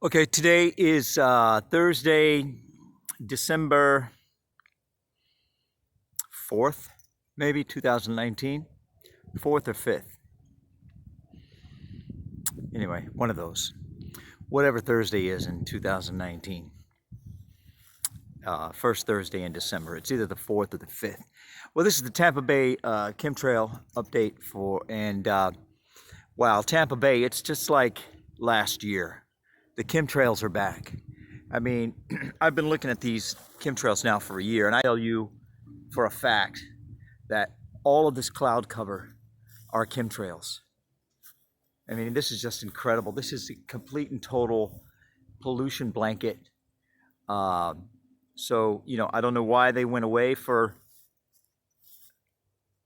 Okay, today is Thursday, December 4th, maybe 2019, 4th or 5th. Anyway, one of those. Whatever Thursday is in 2019. First Thursday in December. It's either the 4th or the 5th. Well, this is the Tampa Bay ChemTrail update wow, Tampa Bay, it's just like last year. The chemtrails are back. I mean, I've been looking at these chemtrails now for a year, and I tell you for a fact that all of this cloud cover are chemtrails. I mean, this is just incredible. This is a complete and total pollution blanket. I don't know why they went away for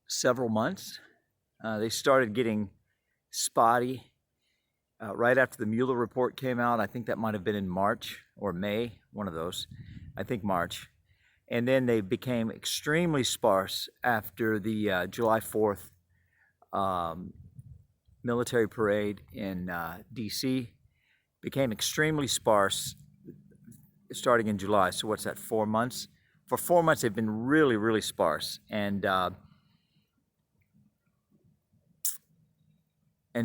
several months. They started getting spotty right after the Mueller report came out. I think that might have been in March or May, one of those. I think March. And then they became extremely sparse after the July 4th military parade in DC. Became extremely sparse starting in July. So what's that, 4 months? For 4 months, they've been really, really sparse. And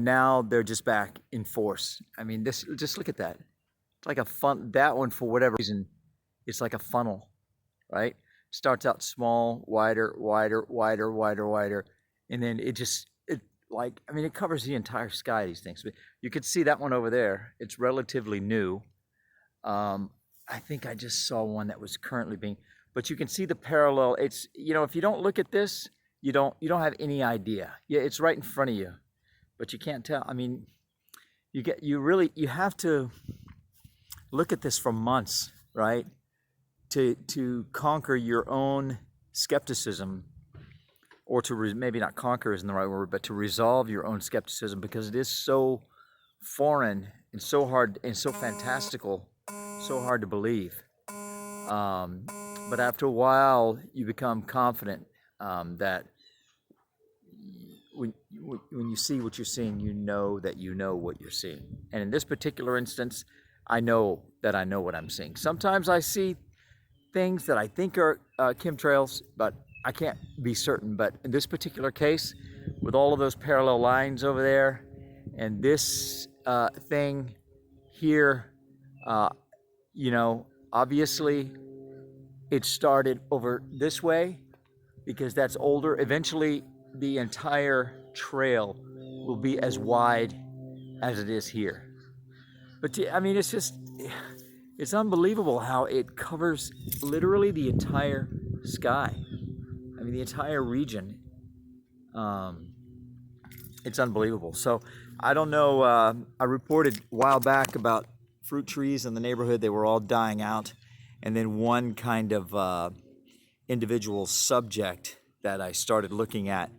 now they're just back in force. I mean, just look at that. It's like that one, for whatever reason, it's like a funnel, right? Starts out small, wider, wider, wider, wider, wider. And then it covers the entire sky, these things. But you could see that one over there. It's relatively new. I think I just saw one that was currently but you can see the parallel. It's, if you don't look at this, you don't have any idea. Yeah, it's right in front of you, but you can't tell. I mean, you have to look at this for months, right? To conquer your own skepticism, or maybe not conquer isn't the right word, but to resolve your own skepticism, because it is so foreign and so hard and so fantastical, so hard to believe. But after a while, you become confident that when you see what you're seeing, you know that you know what you're seeing. And in this particular instance, I know that I know what I'm seeing. Sometimes I see things that I think are chemtrails, but I can't be certain. But in this particular case, with all of those parallel lines over there, and this thing here, obviously it started over this way because that's older. Eventually, the entire trail will be as wide as it is here. But I mean, it's unbelievable how it covers literally the entire sky. I mean, the entire region. It's unbelievable. So I don't know. I reported a while back about fruit trees in the neighborhood. They were all dying out. And then one kind of individual subject that I started looking at,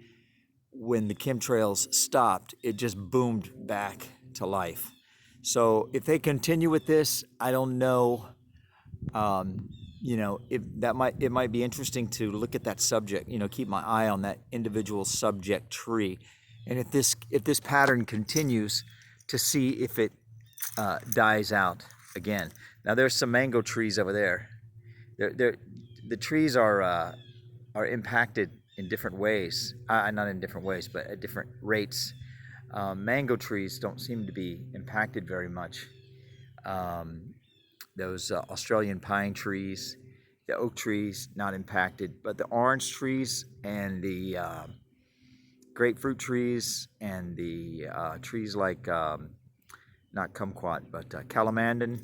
when the chemtrails stopped, it just boomed back to life. So if they continue with this, I don't know. It might be interesting to look at that subject. Keep my eye on that individual subject tree, and if this pattern continues, to see if it dies out again. Now there's some mango trees over there. The trees are impacted in different ways. Not in different ways, but at different rates. Mango trees don't seem to be impacted very much. Those Australian pine trees, the oak trees, not impacted, but the orange trees and the grapefruit trees and the trees like not kumquat, but calamandin,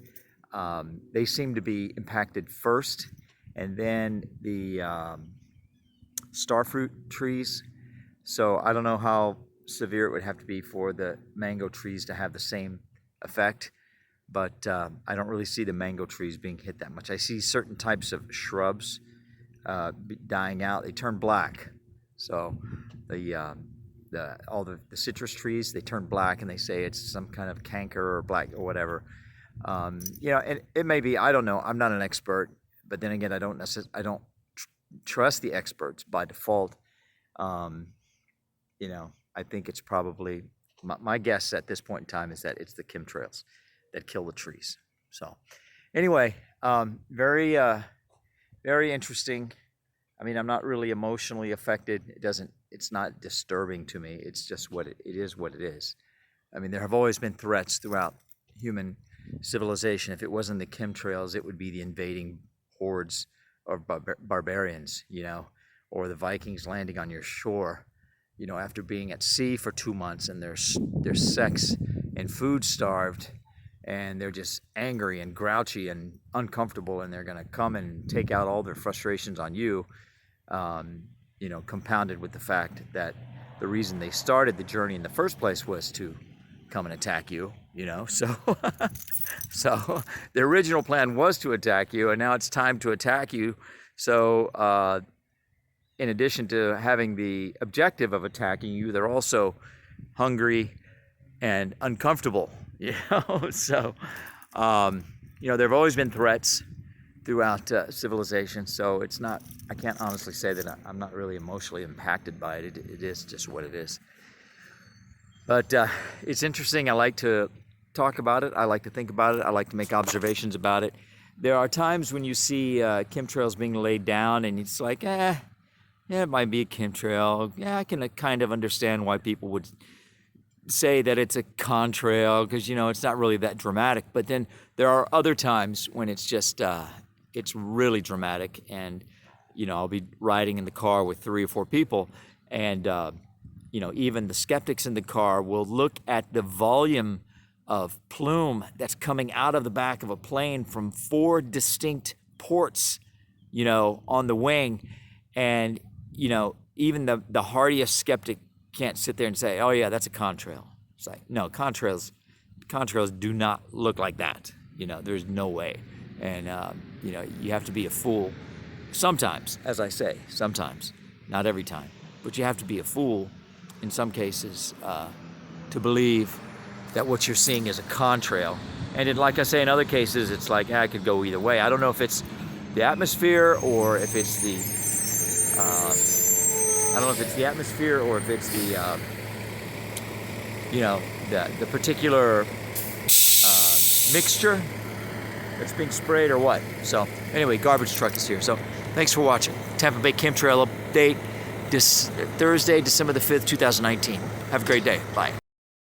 they seem to be impacted first, and then the starfruit trees. So I don't know how severe it would have to be for the mango trees to have the same effect, but I don't really see the mango trees being hit that much. I see certain types of shrubs dying out. They turn black. So all the citrus trees, they turn black, and they say it's some kind of canker or black or whatever. And it may be. I don't know. I'm not an expert, but then again, I don't trust the experts by default. I think it's probably, my guess at this point in time is that it's the chemtrails. that kill the trees. So anyway, very interesting. I mean, I'm not really emotionally affected. It's not disturbing to me. It's just it is what it is. I mean, there have always been threats throughout human civilization. If it wasn't the chemtrails, it would be the invading hordes of barbarians, or the Vikings landing on your shore, after being at sea for 2 months, and they're sex and food starved, and they're just angry and grouchy and uncomfortable, and they're going to come and take out all their frustrations on you, compounded with the fact that the reason they started the journey in the first place was to come and attack you, so so the original plan was to attack you, and now it's time to attack you. So in addition to having the objective of attacking you, they're also hungry and uncomfortable, so there have always been threats throughout civilization, so I can't honestly say that I'm not really emotionally impacted by it. It is just what it is. But it's interesting. I like to talk about it. I like to think about it. I like to make observations about it. There are times when you see chemtrails being laid down, and it's like, yeah, it might be a chemtrail. Yeah, I can kind of understand why people would say that it's a contrail, because, it's not really that dramatic. But then there are other times when it's just, it's really dramatic. And, I'll be riding in the car with 3 or 4 people, and, even the skeptics in the car will look at the volume of plume that's coming out of the back of a plane from 4 distinct ports, on the wing. And, even the hardiest skeptic can't sit there and say, oh yeah, that's a contrail. It's like, no, contrails do not look like that. There's no way. And, you have to be a fool sometimes, as I say, sometimes, not every time, but you have to be a fool in some cases to believe that what you're seeing is a contrail. And like I say, in other cases, it's like, it could go either way. I don't know if it's the atmosphere or if it's the, the particular mixture that's being sprayed or what. So anyway, garbage truck is here. So thanks for watching. Tampa Bay Chemtrail update this Thursday, December the 5th, 2019. Have a great day. Bye.